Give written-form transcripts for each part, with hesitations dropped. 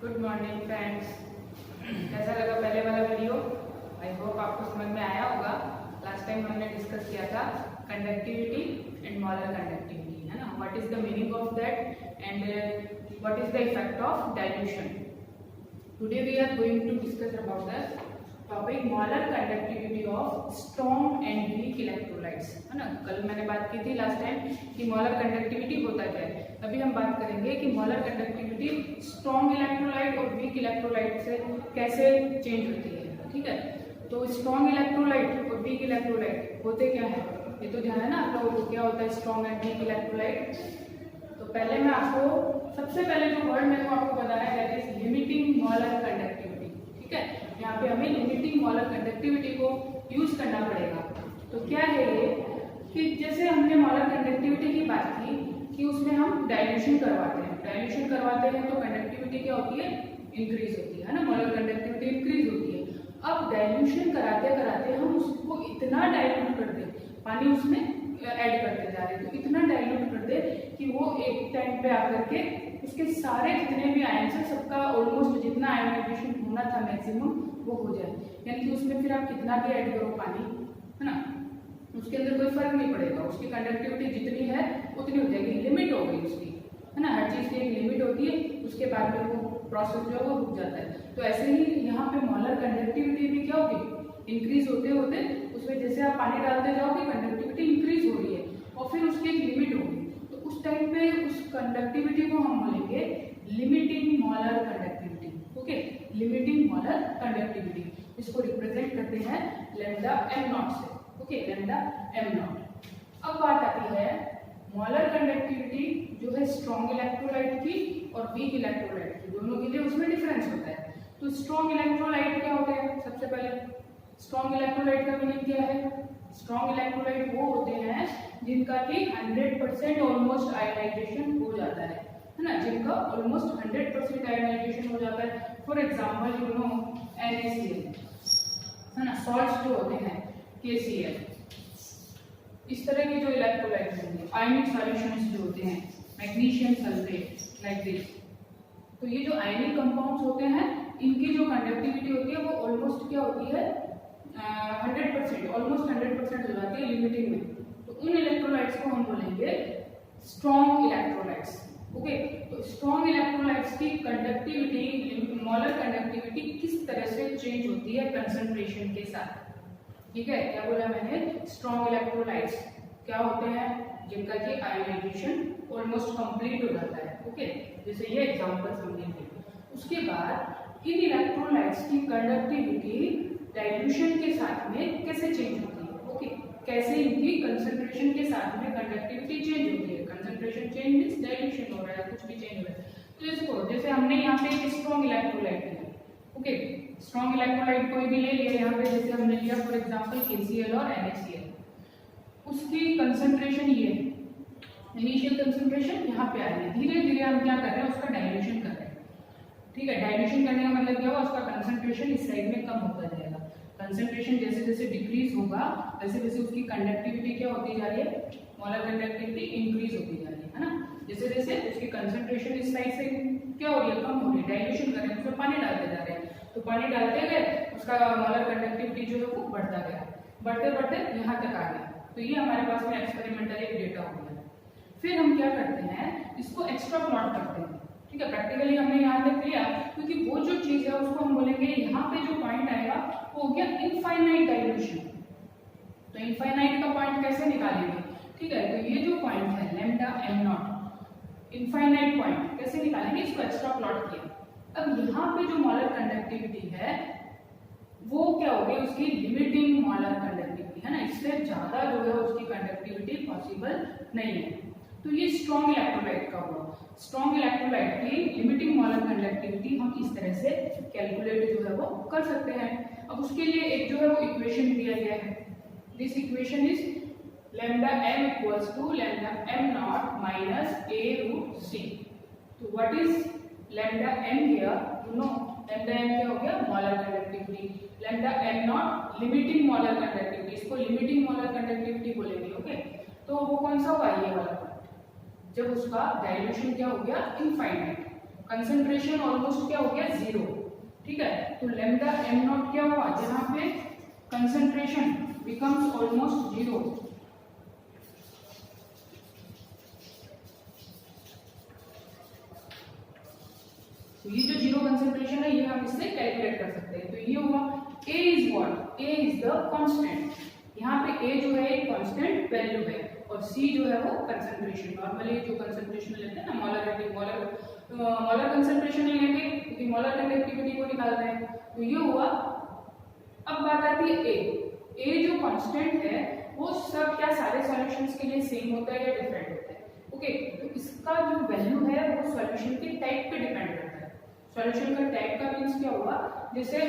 Good morning friends. कैसा लगा पहले वाला वीडियो? आई होप आपको समझ में आया होगा। लास्ट टाइम हमने डिस्कस किया था कंडक्टिविटी एंड मोलर कंडक्टिविटी, है ना। What is the meaning of that and what is the effect of dilution. Today we are going to discuss about the topic molar conductivity of strong and weak electrolytes, है ना। कल मैंने बात की थी last time कि molar conductivity होता क्या है। अभी हम बात करेंगे कि मोलर कंडक्टिविटी स्ट्रॉन्ग इलेक्ट्रोलाइट और वीक इलेक्ट्रोलाइट से कैसे चेंज होती है, ठीक है। तो स्ट्रॉन्ग इलेक्ट्रोलाइट और वीक इलेक्ट्रोलाइट होते क्या है, ये तो ध्यान है ना आप लोगों को, क्या होता है स्ट्रॉन्ग एंड वीक इलेक्ट्रोलाइट। तो पहले मैं आपको सबसे पहले जो वर्ड मैंने आपको बताया that is limiting molar conductivity, ठीक है। यहाँ पे हमें लिमिटिंग मोलर कंडक्टिविटी को यूज करना पड़ेगा। तो क्या है ये कि जैसे हमने मोलर कंडक्टिविटी की बात की कि उसमें हम डाइल्यूशन करवाते हैं। डाइल्यूशन करवाते हैं तो कंडक्टिविटी क्या होती है, इंक्रीज होती है ना, मोलर कंडक्टिविटी इंक्रीज होती है। अब डाइल्यूशन कराते कराते हम उसको इतना डाइल्यूट कर दें, पानी उसमें ऐड करते जा रहे हैं, तो इतना डाइल्यूट कर दे कि वो एक टाइम पे आकर के उसके सारे जितने भी आयन्स हैं सबका ऑलमोस्ट जितना आयोनाइजेशन होना था मैक्सिमम वो हो जाए। यानी कि उसमें फिर आप कितना भी ऐड करो पानी, है ना, उसके अंदर कोई फर्क नहीं पड़ेगा, उसकी कंडक्टिविटी जितनी है उतनी हो जाएगी। लिमिट हो गई उसकी, है ना। हर चीज की एक लिमिट होती है, उसके बाद में वो प्रोसेस जो है वो रुक जाता है। तो ऐसे ही यहाँ पे मोलर कंडक्टिविटी भी क्या होगी, इंक्रीज होते होते उसमें जैसे आप पानी डालते जाओगे कंडक्टिविटी इंक्रीज हो रही है और फिर उसकी एक लिमिट होगी। तो उस टाइम पे उस कंडक्टिविटी को हम बोलेंगे limiting molar conductivity. Okay, limiting molar conductivity, इसको रिप्रेजेंट करते हैं लैम्डा एम नॉट से। Okay, lambda M not. अब बात आती है मोलर कंडक्टिविटी जो है स्ट्रॉन्ग इलेक्ट्रोलाइट की और वीक इलेक्ट्रोलाइट की, दोनों के लिए उसमें डिफरेंस होता है। तो स्ट्रॉन्ग इलेक्ट्रोलाइट क्या होते हैं, सबसे पहले स्ट्रॉन्ग इलेक्ट्रोलाइट का मीनिंग क्या है। स्ट्रॉन्ग इलेक्ट्रोलाइट वो होते हैं जिनका कि 100% ऑलमोस्ट आयोनाइजेशन हो जाता है ना, जिनका ऑलमोस्ट 100% आयोनाइजेशन हो जाता है। For example you know NaCl, है ना, सॉल्ट्स जो होते हैं KCl, इस तरह के जो इलेक्ट्रोलाइट्स होंगे, आयनिक सॉल्यूशंस जो होते हैं मैग्नीशियम सल्फेट लाइक दिस। तो ये जो आयनिक कंपाउंड्स होते हैं इनकी जो कंडक्टिविटी होती है वो ऑलमोस्ट क्या होती है 100%, ऑलमोस्ट 100% हो जाती है लिमिटिंग में। तो उन इलेक्ट्रोलाइट्स को हम बोलेंगे स्ट्रॉन्ग इलेक्ट्रोलाइट्स। ओके, तो स्ट्रॉन्ग इलेक्ट्रोलाइट्स की कंडक्टिविटी, मोलर कंडक्टिविटी किस तरह से चेंज होती है कंसंट्रेशन के साथ, ठीक है। क्या बोला मैंने, स्ट्रॉन्ग इलेक्ट्रोलाइट्स क्या होते हैं जिनका कि आयोनाइजेशन ऑलमोस्ट कंप्लीट हो जाता है। ओके, जैसे ये एग्जांपल्स हमने दिए। उसके बाद इन इलेक्ट्रोलाइट्स की कंडक्टिविटी डाइल्यूशन के साथ में कैसे चेंज होती है। ओके, कैसे इनकी कंसंट्रेशन के साथ में कंडक्टिविटी चेंज होती है। कंसंट्रेशन चेंज मींस डाइल्यूशन हो रहा है, कुछ भी चेंज हो रहा है। तो इसको जैसे हमने यहाँ पे एक स्ट्रॉन्ग इलेक्ट्रोलाइट लिया, ओके, स्ट्रॉन्ग इलेक्ट्रोलाइट कोई भी ले लिया यहाँ पे, जैसे हमने लिया फॉर एग्जांपल KCl और NaCl, उसकी कंसंट्रेशन ये इनिशियल कंसंट्रेशन यहाँ पे आ रही है। धीरे धीरे हम क्या कर रहे हैं, उसका डाइल्यूशन कर रहे हैं, ठीक है। डाइल्यूशन करने का मतलब क्या हुआ, उसका कंसंट्रेशन इस साइड में कम होता जाएगा। कंसंट्रेशन जैसे जैसे डिक्रीज होगा वैसे वैसे उसकी कंडक्टिविटी क्या होती जा रही है, मोलर कंडक्टिविटी इंक्रीज होती जा रही है ना। जैसे जैसे उसकी कंसंट्रेशन इस साइड से क्या हो रही है, कम हो रही है, डाइल्यूशन कर रहे हैं, उसमें पानी डालते जा रहे हैं, तो पानी डालते गए उसका मोलर कंडक्टिविटी जो है वो बढ़ता गया, बढ़ते बढ़ते यहाँ तक आ गया। तो ये हमारे पास में एक्सपेरिमेंटल एक डेटा हो गया। फिर हम क्या करते हैं, इसको एक्स्ट्रा प्लॉट करते हैं, ठीक है। प्रैक्टिकली हमने यहाँ तक लिया क्योंकि वो जो चीज है उसको हम बोलेंगे यहाँ पे जो पॉइंट आएगा वो हो गया इनफाइनाइट डाइल्यूशन। तो इनफाइनाइट का पॉइंट कैसे निकालेंगे, ठीक है। तो ये जो पॉइंट है lambda M not, infinite point कैसे निकालेंगे, इसको एक्स्ट्रा प्लॉट किया। अब यहाँ पे जो मोलर कंडक्टिविटी है वो क्या होगी, उसकी लिमिटिंग मोलर कंडक्टिविटी, है ना, इससे ज्यादा जो है उसकी कंडक्टिविटी पॉसिबल नहीं है। तो ये स्ट्रॉन्ग इलेक्ट्रोलाइट का हुआ। स्ट्रॉन्ग इलेक्ट्रोलाइट की लिमिटिंग मोलर कंडक्टिविटी हम इस तरह से कैलकुलेट जो है वो कर सकते हैं। अब उसके लिए एक जो है वो इक्वेशन दिया गया है। This equation is lambda M equals to lambda M not minus a√c। तो what is lambda M here, you know lambda M क्या हो गया, molar conductivity. Lambda M not limiting molar conductivity, इसको लिमिटिंग मोलर कंडक्टिविटी बोलेंगे। Okay, तो वो कौन सा हुआ, ये वाला, जब उसका डाइल्यूशन क्या हो गया इनफाइनाइट। कंसंट्रेशन ऑलमोस्ट क्या हो गया 0, ठीक है। तो लैम्डा एम नॉट क्या हुआ, जहां पे कंसंट्रेशन बिकम्स ऑलमोस्ट 0, तो ये जो 0 कंसंट्रेशन है ये हम इससे कैलकुलेट कर सकते हैं। तो ये हुआ A is what, A is the constant, यहाँ पे A जो है एक कांस्टेंट वैल्यू है और C जो है वो कंसंट्रेशन। नॉर्मली जो कंसंट्रेशन लेते हैं ना मोलर कंसंट्रेशन लेंगे क्योंकि मोलर कंडक्टिविटी को निकालते हैं। तो ये हुआ। अब बात आती है A जो कांस्टेंट है वो सब क्या सारे सॉल्यूशंस के लिए सेम होता है या डिफरेंट होता है? ओके, तो इसका जो वैल्यू है वो सॉल्यूशन के टाइप पे डिपेंड करता है। सॉल्यूशन का टाइप का मींस क्या हुआ, जैसे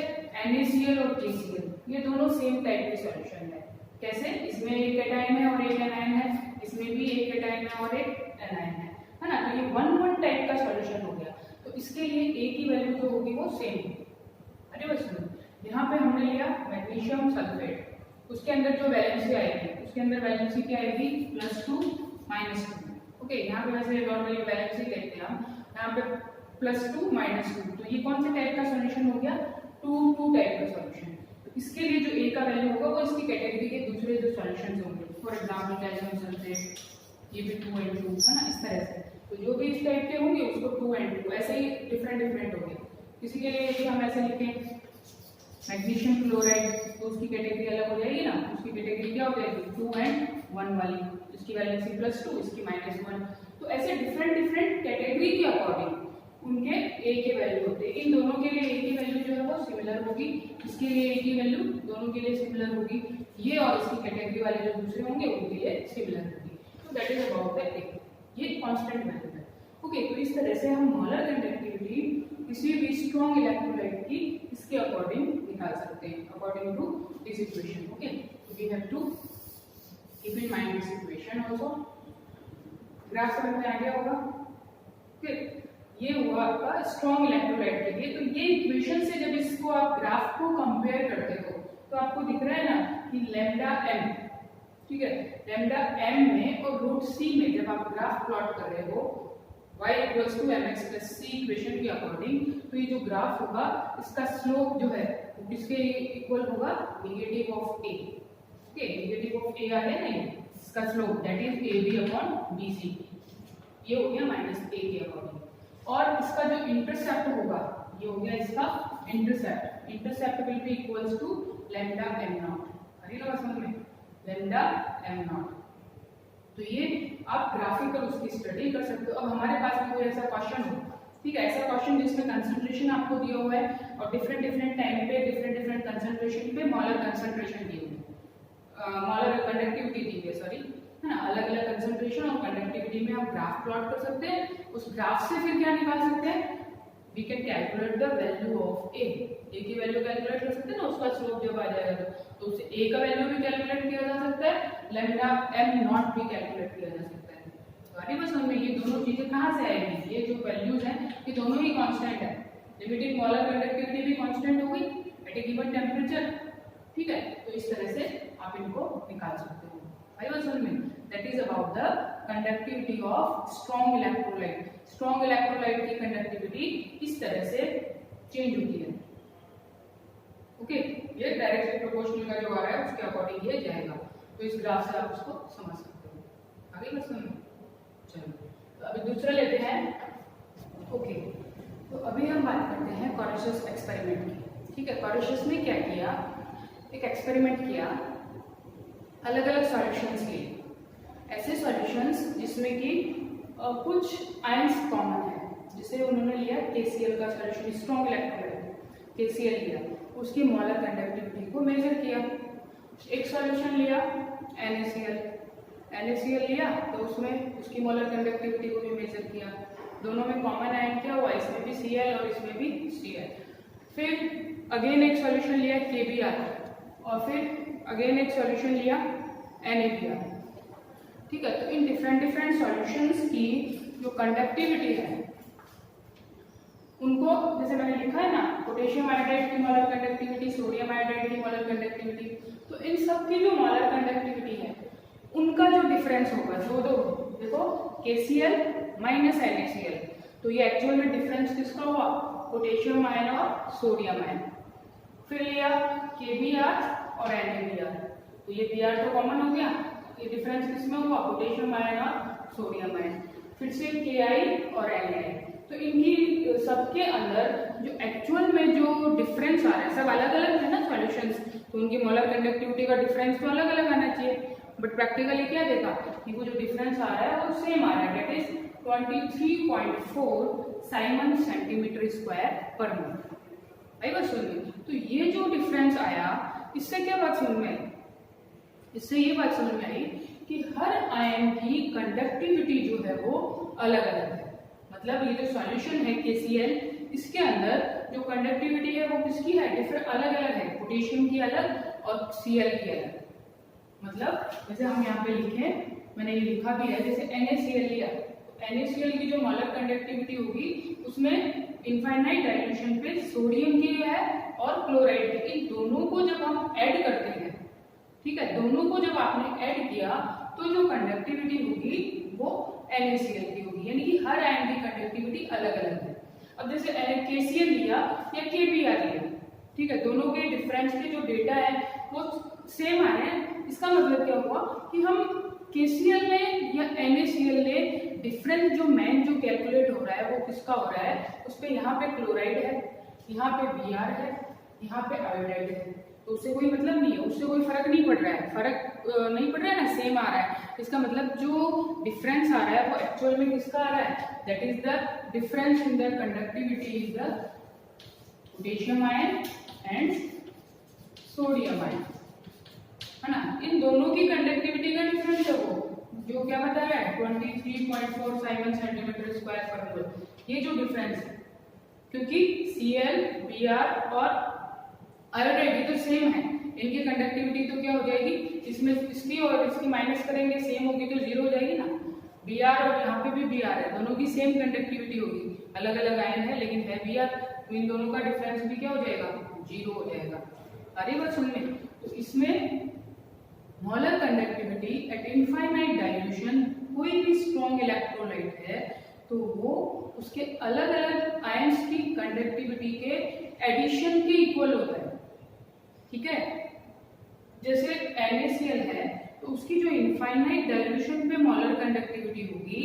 NaCl और KCl ये दोनों सेम टाइप के सॉल्यूशन है। कैसे? इसमें एक कैटायन है और एक एनायन है, इसमें भी एक कैटायन है और एक एनायन है ना। तो ये वन टाइप का सॉल्यूशन हो गया। तो इसके लिए A की वैल्यू जो होगी वो सेम होगी। अरे बस सुनो, यहाँ पे हमने लिया मैग्नीशियम सल्फेट, उसके अंदर जो वैलेंसी आएगी उसके अंदर वैलेंसी क्या आएगी +2 -2। ओके, यहाँ पे वैसे नॉर्मली वैलेंसी देखते हैं हम, यहाँ पे +2 -2, तो ये कौन से टाइप का सॉल्यूशन हो गया, 2 टाइप का सॉल्यूशन। तो इसके लिए जो A का वैल्यू होगा वो इसकी कैटेगरी के दूसरे जो सॉल्यूशंस होंगे, फॉर एग्जांपल कैल्शियम सल्फेट, ये भी 2 and 2 है ना, इस तरह से। तो जो भी इस टाइप के होंगे उसको 2 and 2 ऐसे ही डिफरेंट होंगे। किसी के लिए यदि हम ऐसे लिखें मैग्नीशियम क्लोराइड तो उसकी कैटेगरी अलग हो जाएगी ना, उसकी कैटेगरी क्या हो जाएगी 2 and 1 वाली, इसकी वैलेंसी +2 इसकी -1। तो ऐसे डिफरेंट कैटेगरी के अकॉर्डिंग उनके A के वैल्यू होते हैं। इन दोनों के लिए A की वैल्यू जो है वो सिमिलर होगी, इसके लिए A की वैल्यू दोनों के लिए सिमिलर होगी, ये और इसकी कैटेगरी वाले जो दूसरे होंगे उनके लिए सिमिलर होगी। तो that is about the A, ये कांस्टेंट वैल्यू है। ओके, तो इस तरह से हम मोलर कंडक्टिविटी किसी भी स्ट्रॉन्ग इलेक्ट्रोलाइट की इसके अकॉर्डिंग निकाल सकते हैं, according to this equation. Okay, we have to keep in mind this equation also. Graph समझ में आ गया होगा? ओके, ये हुआ आपका स्ट्रॉन्ग इलेक्ट्रोलाइट के लिए। तो ये इक्वेशन से जब इसको आप ग्राफ को कंपेयर करते हो तो आपको दिख रहा है ना कि लैम्डा m, ठीक है, लैम्डा m में और √c में जब आप ग्राफ प्लॉट कर रहे हो y = mx + c इक्वेशन के अकॉर्डिंग, तो ये जो ग्राफ होगा इसका स्लोप जो है वो किसके इक्वल होगा, negative of a। Okay, negative of a आ गया नहीं, इसका स्लोप दैट इज ab/bc, ये हो गया -a के अकॉर्डिंग। और इसका जो इंटरसेप्ट होगा ये हो गया इसका intercept, intercept will be equals to lambda m not. अरे ना समझ में, लैम्डा m नॉट। तो ये आप ग्राफिकल उसकी स्टडी कर सकते हो। अब हमारे पास में कोई ऐसा क्वेश्चन हो, ठीक है, ऐसा क्वेश्चन जिसमें कंसंट्रेशन आपको दिया हुआ है और डिफरेंट टाइम पे डिफरेंट कंसंट्रेशन पे मोलर कंसंट्रेशन दी हुई है, मोलर कंडक्टिविटी दी हुई है, सॉरी, है ना, अलग कंसंट्रेशन और कंडक्टिविटी में आप ग्राफ प्लॉट कर सकते हैं। उस ग्राफ से फिर क्या निकाल सकते हैं, we can calculate the value of A की वैल्यू कैलकुलेट कर सकते हैं ना, उसका स्लोप जब आ जाएगा तो उससे A का वैल्यू भी कैलकुलेट किया जा सकता है, लैम्डा m नॉट भी कैलकुलेट किया जा सकता है। तो आगे बस हमें ये दोनों चीजें कहाँ से आएंगी, ये जो वैल्यूज हैं ये दोनों ही कांस्टेंट है। लिमिटिंग मोलर कंडक्टिविटी भी कांस्टेंट होगी एट ए गिवन टेम्परेचर, ठीक है। तो इस तरह से आप इनको निकाल सकते हो। भाई बस में that is about the conductivity of strong electrolyte. Strong electrolyte की कंडक्टिविटी इस तरह से चेंज होती है। ओके, ये डायरेक्टली प्रोपोर्शनल का जो आ रहा है उसके अकॉर्डिंग ये जाएगा। तो इस ग्राफ से आप उसको समझ सकते हो। आगे बस में चलो, तो अभी दूसरा लेते हैं। ओके, तो अभी हम बात करते हैं कॉरिशियस एक्सपेरिमेंट की, ठीक है। कॉरिशियस ने क्या किया, एक एक्सपेरिमेंट किया अलग अलग सॉल्यूशंस के, ऐसे सॉल्यूशंस जिसमें कि कुछ आयंस कॉमन है। जैसे उन्होंने लिया KCl का सॉल्यूशन, स्ट्रॉन्ग इलेक्ट्रोलाइट KCl लिया, उसकी मोलर कंडक्टिविटी को मेजर किया। एक सॉल्यूशन लिया NaCl लिया तो उसमें उसकी मोलर कंडक्टिविटी को भी मेजर किया। दोनों में कॉमन आयन क्या हुआ, इसमें भी Cl और इसमें भी Cl। फिर अगेन एक सॉल्यूशन लिया KBr और फिर अगेन एक सॉल्यूशन लिया NaBr, ठीक है। तो इन डिफरेंट सॉल्यूशंस की जो कंडक्टिविटी है उनको, जैसे मैंने लिखा है ना, पोटेशियम आयोडाइड की मोलर कंडक्टिविटी, सोडियम आयोडाइड की मोलर कंडक्टिविटी, तो इन सब की जो मोलर कंडक्टिविटी है उनका जो डिफरेंस होगा, जो दो देखो KCl - NaCl, तो ये एक्चुअल में डिफरेंस किसका हुआ, पोटेशियम आयन और सोडियम आयन। फिर लिया KBr और NaBr, तो ये Br तो कॉमन हो गया, ये डिफरेंस किसमें हुआ, पोटेशियम आयन और सोडियम आयन। फिर से Ki और Na, तो इनकी सबके अंदर जो एक्चुअल में जो डिफरेंस आ रहा है, सब अलग अलग है ना सॉल्यूशंस, तो उनकी मोलर कंडक्टिविटी का डिफरेंस तो अलग अलग आना चाहिए, बट प्रैक्टिकली क्या देखा कि वो जो डिफरेंस आ रहा है वो सेम आ रहा है, that is 23.4 Simon centimetre square per मोल। आई बात समझ में? तो ये जो डिफरेंस आया, इससे क्या बात समझ में आई, इससे ये बात समझ में आई कि हर आयन की कंडक्टिविटी जो है वो अलग अलग है। मतलब ये जो सॉल्यूशन है KCl, इसके अंदर जो कंडक्टिविटी है वो किसकी है, डिफरेंट अलग अलग है, पोटेशियम की अलग और Cl की अलग। मतलब जैसे हम यहाँ पे लिखे, मैंने ये लिखा भी है, जैसे NaCl लिया, NaCl की जो मोलर कंडक्टिविटी होगी उसमें इनफाइनाइट डाइल्यूशन पे सोडियम की है और क्लोराइड की, इन दोनों को जब हम ऐड करते हैं, ठीक है, दोनों को जब आपने ऐड किया तो जो कंडक्टिविटी होगी वो NaCl की होगी, यानी कि हर आयन की कंडक्टिविटी अलग अलग है। अब जैसे KCl लिया या KBr लिया, ठीक है, दोनों के डिफरेंस के जो डेटा है वो सेम आ रहे हैं। इसका मतलब क्या हुआ कि हम KCl में या NaCl में डिफरेंस जो मेन जो कैलकुलेट हो रहा है वो किसका हो रहा है, उस पे यहाँ पे क्लोराइड है, यहाँ पे Br है, यहाँ पे आयोडाइड है, तो उससे कोई मतलब नहीं है, उससे कोई फर्क नहीं पड़ रहा है, फर्क नहीं पड़ रहा है ना, सेम आ रहा है। इसका मतलब जो डिफरेंस आ रहा है वो एक्चुअल में किसका आ रहा है, that is the difference in the conductivity is the potassium ion and sodium ion, है ना। इन दोनों की कंडक्टिविटी का डिफरेंस है वो जो क्या बता रहा है, 23.4 साइमन सेंटीमीटर स्क्वायर पर मोल। ये जो डिफरेंस है, क्योंकि Cl, Br और आयोडाइड तो सेम है, इनकी कंडक्टिविटी तो क्या हो जाएगी, इसमें इसकी और इसकी माइनस करेंगे, सेम होगी तो जीरो हो जाएगी ना। Br और यहाँ पे भी Br है, दोनों की सेम कंडक्टिविटी होगी, अलग अलग आयन है लेकिन है Br, तो इन दोनों का डिफरेंस भी क्या हो जाएगा, जीरो हो जाएगा। अरे बात सुनने, तो इसमें molar conductivity eight infinite dilution, कोई भी स्ट्रॉन्ग इलेक्ट्रोलाइट है तो वो उसके अलग अलग आयंस की कंडक्टिविटी के एडिशन के इक्वल होता है, ठीक है। जैसे NaCl है तो उसकी जो इनफाइनाइट डाइल्यूशन पे मोलर कंडक्टिविटी होगी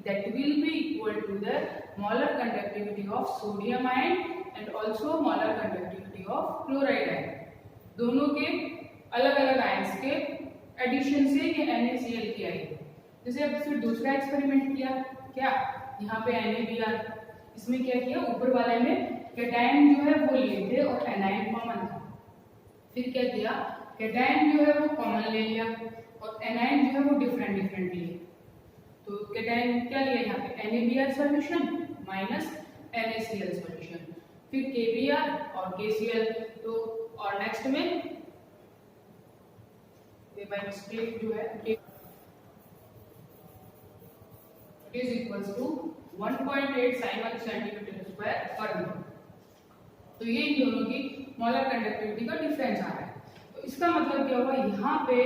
that will be equal to the molar conductivity of sodium ion and also molar conductivity of chloride ion. दोनों के अलग अलग आयंस के एडिशन से ये NaCl की आई। जैसे अब फिर दूसरा एक्सपेरिमेंट किया, क्या यहाँ पे NaBr, इसमें क्या किया, ऊपर वाले में कैटायन जो है वो लिए थे और एनायन कॉमन था। फिर क्या किया, कैटायन जो है वो कॉमन ले लिया और एनायन जो है वो डिफरेंट लिए। तो कैटायन क्या लिया यहाँ पे, NaBr solution minus NaCl solution, फिर KBr और KCl, तो और नेक्स्ट में बाय मिस्टेक जो है it is equals to 1.8 siemens centimetre square per mole. तो ये इन दोनों की मोलर कंडक्टिविटी का डिफरेंस आ रहा है। तो इसका मतलब क्या हुआ, यहाँ पे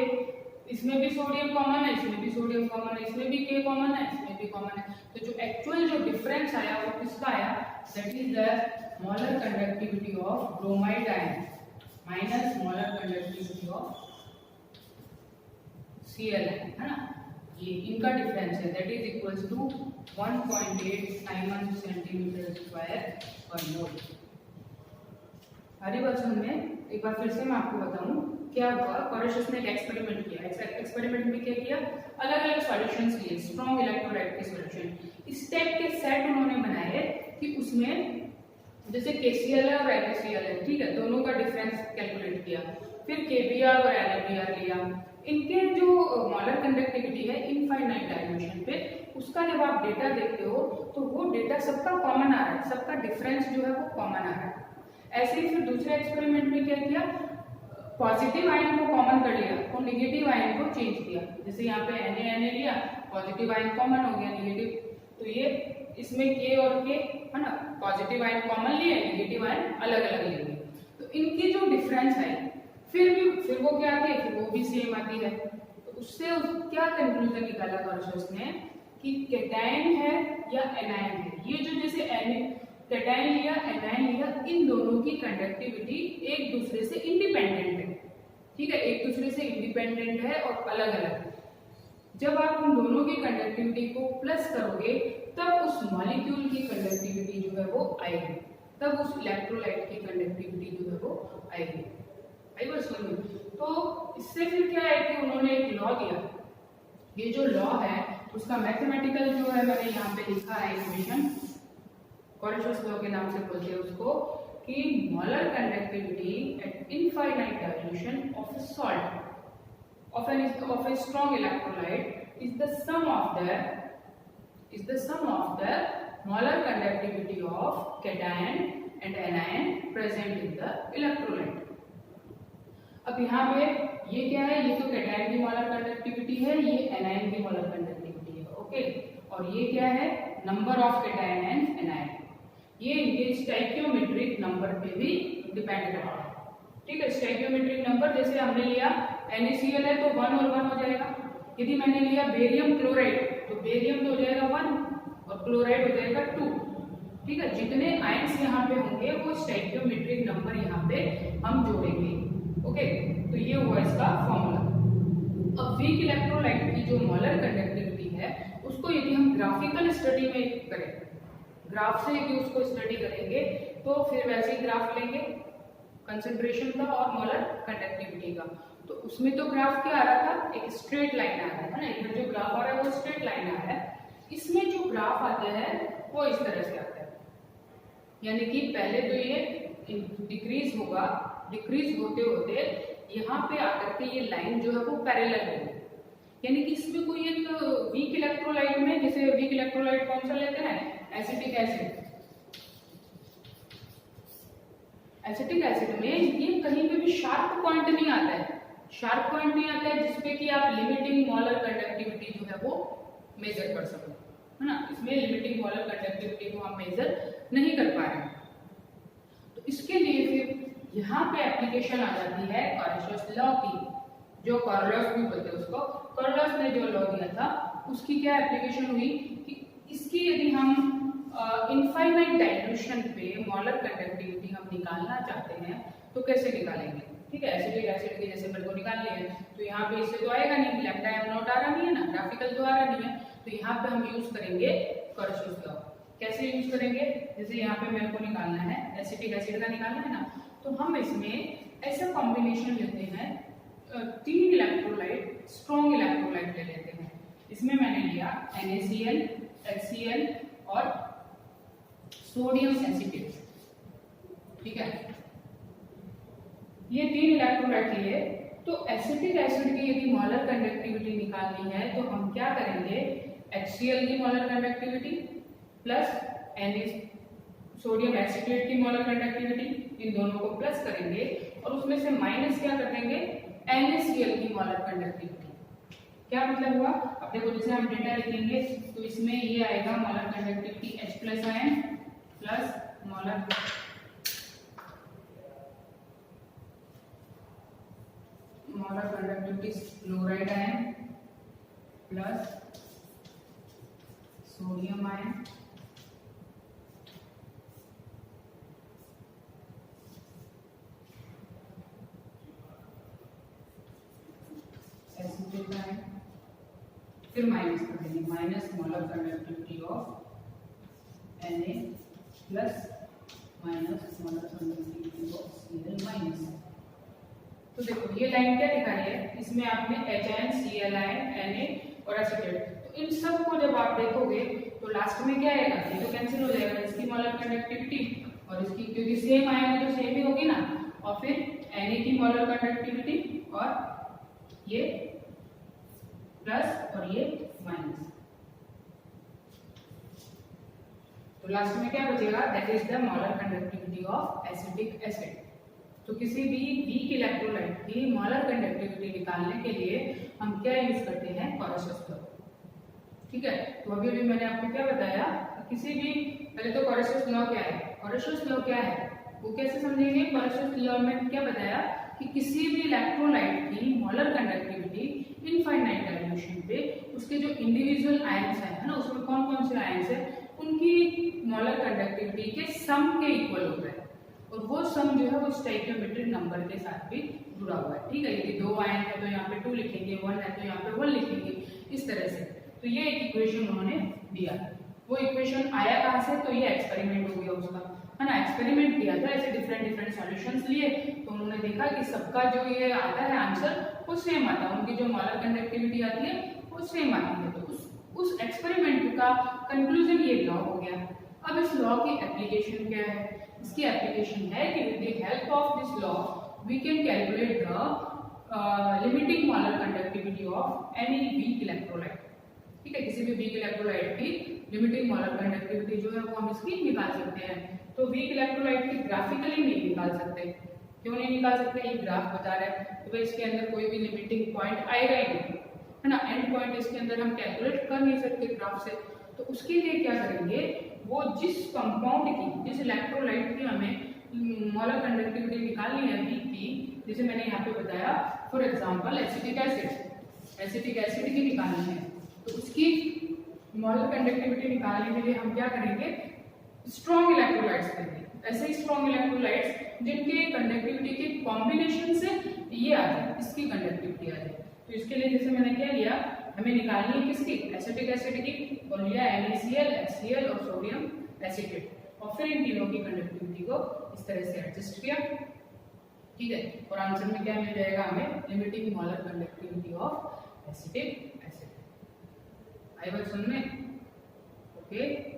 इसमें भी सोडियम कॉमन है, इसमें भी सोडियम कॉमन है, इसमें भी K कॉमन है, इसमें भी कॉमन है, तो जो एक्चुअल जो डिफरेंस आया वो किसका आया, that is the molar conductivity of bromide ion minus molar conductivity of Cl है ना, ये इनका डिफरेंस है, that is equals to 1.8 siemens centimetre square per mole. हरी बच्चों में एक बार फिर से मैं आपको बताऊं क्या हुआ। कोरेशियस ने एक एक्सपेरिमेंट किया, एक्सपेरिमेंट में क्या किया, अलग अलग सॉल्यूशंस लिए, स्ट्रॉन्ग इलेक्ट्रोलाइट के सॉल्यूशन, इस टाइप के सेट उन्होंने बनाए कि उसमें जैसे KCl है और NaCl है, ठीक है, दोनों का डिफरेंस कैलकुलेट किया, फिर KBr और NaBr लिया, इनके जो मोलर कंडक्टिविटी है इनफाइनाइट डाइल्यूशन पे, उसका जब आप डेटा देखते हो तो वो डेटा सबका कॉमन आ रहा है, सबका डिफरेंस जो है वो कॉमन आ रहा है। ऐसे ही फिर दूसरे एक्सपेरिमेंट में क्या किया, पॉजिटिव आयन को कॉमन कर लिया और नेगेटिव आयन को चेंज किया। जैसे यहाँ पे Na लिया, पॉजिटिव आयन कॉमन हो गया, नेगेटिव, तो ये इसमें K और K है ना, पॉजिटिव आयन कॉमन लिए, नेगेटिव आयन अलग अलग लिए, तो इनकी जो डिफरेंस है फिर वो क्या आती है, फिर वो भी सेम आती है। तो उससे क्या कंक्लूजन निकाला कोरेशियस ने कि कैटायन है या एनायन है, ये जो जैसे कैटायन लिया एनायन लिया, इन दोनों की कंडक्टिविटी एक दूसरे से इंडिपेंडेंट है, ठीक है, एक दूसरे से इंडिपेंडेंट है और अलग अलग। जब आप उन दोनों की कंडक्टिविटी को प्लस करोगे तब उस मॉलिक्यूल की कंडक्टिविटी जो है वो आएगी, तब उस इलेक्ट्रोलाइट की कंडक्टिविटी जो है वो आएगी। आई बात समझ में? तो इससे फिर क्या है कि उन्होंने एक लॉ दिया। ये जो लॉ है उसका मैथमेटिकल जो है मैंने यहाँ पे लिखा है इक्वेशन, कोरेशस लॉ के नाम से बोलते हैं उसको, कि molar conductivity eight infinite dilution of a salt of a strong electrolyte is the sum of the molar conductivity of cation and anion present in the electrolyte। अब यहाँ पे ये क्या है, ये तो कैटायन की मोलर कंडक्टिविटी है, ये एनायन की मोलर कंडक्टिविटी है, ओके। और ये क्या है, number of cation and anion, ये इनके स्टोइकियोमेट्रिक नंबर पे भी डिपेंड करता है, ठीक है। स्टोइकियोमेट्रिक नंबर जैसे हमने लिया NaCl है तो 1 और 1 हो जाएगा। यदि मैंने लिया बेरियम क्लोराइड तो बेरियम तो हो जाएगा 1 और क्लोराइड हो जाएगा 2, ठीक है। जितने आयंस यहाँ पे होंगे वो स्टोइकियोमेट्रिक नंबर यहाँ पे हम जोड़ेंगे, ओके। तो ये हुआ इसका फॉर्मूला। अब वीक इलेक्ट्रोलाइट की जो मोलर कंडक्टिविटी है उसको यदि हम ग्राफिकल स्टडी में करें, ग्राफ से यदि उसको स्टडी करेंगे तो फिर वैसे ही ग्राफ लेंगे कंसंट्रेशन का और मोलर कंडक्टिविटी का। तो उसमें तो ग्राफ क्या आ रहा था, एक स्ट्रेट लाइन आ रहा है ना, इधर जो ग्राफ आ रहा है वो स्ट्रेट लाइन आ रहा है। इसमें जो ग्राफ आता है वो इस तरह से आता है, यानी कि पहले तो ये डिक्रीज होगा, डिक्रीज होते होते यहाँ पे आकर के ये लाइन जो है वो पैरेलल होगी, यानी कि इसमें कोई एक वीक इलेक्ट्रोलाइट में, जैसे वीक इलेक्ट्रोलाइट कौन सा लेते हैं, एसिटिक एसिड, एसिटिक एसिड में ये कहीं पे भी शार्प पॉइंट नहीं आता है, शार्प पॉइंट नहीं आता है जिसपे कि आप लिमिटिंग मोलर कंडक्टिविटी जो है वो मेजर कर सको, है ना। इसमें लिमिटिंग मोलर कंडक्टिविटी को हम मेजर नहीं कर पा रहे हैं। तो इसके लिए फिर यहाँ पे एप्लीकेशन आ जाती है कोरेशस लॉ की, जो कोरलॉस भी बोलते हैं उसको। कोरलॉस ने जो लॉ दिया था उसकी क्या एप्लीकेशन हुई कि इसकी यदि हम इनफाइनाइट डाइल्यूशन पे मोलर कंडक्टिविटी हम निकालना चाहते हैं तो कैसे निकालेंगे, ठीक है। एसिटिक एसिड की जैसे मेरे को निकालनी है तो यहाँ पे इससे तो आएगा नहीं, लेफ्ट हैंड नोट आ रहा नहीं है ना, ग्राफिकल तो आ रहा नहीं है, तो यहाँ पे हम यूज करेंगे कोरेशस लॉ। कैसे यूज करेंगे, जैसे यहाँ पे मेरे को निकालना है एसिटिक एसिड का निकालना है ना, तो हम इसमें ऐसा कॉम्बिनेशन लेते हैं, 3 इलेक्ट्रोलाइट स्ट्रॉन्ग इलेक्ट्रोलाइट ले लेते हैं। इसमें मैंने लिया NaCl, HCl और सोडियम एसिटेट, ठीक है। ये 3 इलेक्ट्रोलाइट लिए, तो एसिटिक एसिड की यदि मोलर कंडक्टिविटी निकालनी है तो हम क्या करेंगे, HCl की molar conductivity plus sodium acetate की मोलर कंडक्टिविटी, इन दोनों को प्लस करेंगे और उसमें से माइनस क्या कर देंगे, NaCl की मोलर कंडक्टिविटी। क्या मतलब हुआ, अब देखो जैसे हम डेटा लिखेंगे तो इसमें ये आएगा molar conductivity H plus ion plus molar conductivity chloride ion plus sodium ion acetic ion, फिर माइनस कर देंगे, minus molar conductivity of Na plus minus molar conductivity of Cl minus. तो देखो ये लाइन क्या दिखा रही है, इसमें आपने HN, Cl Na और एसिटेट, तो इन सब को जब आप देखोगे तो लास्ट में क्या आएगा, ये तो कैंसिल हो जाएगा, इसकी मोलर कंडक्टिविटी और इसकी, क्योंकि सेम आयन है तो सेम ही होगी ना, और फिर Na की मोलर कंडक्टिविटी और ये प्लस और ये माइनस, तो लास्ट में क्या बचेगा, that is the molar conductivity of acetic acid. तो किसी भी वीक इलेक्ट्रोलाइट की मोलर कंडक्टिविटी निकालने के लिए हम क्या यूज करते हैं, कोरेशस लॉ, ठीक है। तो अभी अभी मैंने आपको क्या बताया, किसी भी, पहले तो कोरेशस लॉ क्या है, कोरेशस लॉ क्या है वो कैसे समझेंगे। कोरेशस लॉ में क्या बताया कि किसी भी इलेक्ट्रोलाइट की मोलर कंडक्टिविटी इनफाइनाइट डाइल्यूशन पे उसके जो इंडिविजुअल आयंस है ना, उसमें कौन कौन से आयंस है उनकी मोलर कंडक्टिविटी के सम के इक्वल होता है, और वो सम जो है वो स्टोइकियोमेट्रिक नंबर के साथ भी जुड़ा हुआ है। ठीक है, यदि 2 आयन है तो यहाँ पे 2 लिखेंगे, 1 है तो यहाँ पे 1 लिखेंगे, इस तरह से। तो ये एक इक्वेशन उन्होंने दिया। वो इक्वेशन आया कहाँ से, तो ये एक्सपेरिमेंट हो गया उसका, है ना। एक्सपेरिमेंट किया था, ऐसे डिफरेंट सॉल्यूशंस लिए, तो उन्होंने देखा कि सबका जो ये आता है आंसर वो सेम आता है, उनकी जो मोलर कंडक्टिविटी आती है वो सेम आती है। तो उस एक्सपेरिमेंट का कंक्लूजन ये लॉ हो गया। अब इस लॉ की एप्लीकेशन क्या है, इसकी एप्लीकेशन है कि with the help of this law we can calculate the limiting molar conductivity of any weak electrolyte. ठीक है, किसी भी वीक इलेक्ट्रोलाइट की लिमिटिंग मोलर कंडक्टिविटी जो है वो हम इसकी निकाल सकते हैं। तो वीक इलेक्ट्रोलाइट की ग्राफिकली नहीं निकाल सकते। क्यों नहीं निकाल सकते, ये ग्राफ बता रहा है, तो इसके अंदर कोई भी लिमिटिंग पॉइंट आएगा ही नहीं, है ना। एंड पॉइंट इसके अंदर हम कैलकुलेट कर नहीं सकते ग्राफ से। तो उसके लिए क्या करेंगे, वो जिस कंपाउंड की, जिस इलेक्ट्रोलाइट की हमें मोलर कंडक्टिविटी निकालनी है वीक की, जैसे मैंने यहाँ पे बताया फॉर एग्जांपल एसिटिक एसिड की निकालनी है, तो उसकी मोलर कंडक्टिविटी निकालने के लिए हम क्या करेंगे, स्ट्रॉन्ग इलेक्ट्रोलाइट्स करेंगे। ऐसे ही स्ट्रॉन्ग इलेक्ट्रोलाइट्स जिनके कंडक्टिविटी के कॉम्बिनेशन से ये आ जाए, इसकी कंडक्टिविटी आ जाए। तो इसके लिए जैसे मैंने क्या लिया, हमें निकालनी है किसकी, एसिटिक एसिड की, और लिया NaCl, HCl और सोडियम एसीटेट, और फिर इन तीनों की कंडक्टिविटी को इस तरह से एडजस्ट किया। ठीक है, और आंसर में क्या मिल जाएगा हमें, limiting molar conductivity of acetic acid. आई बात समझ में? ओके।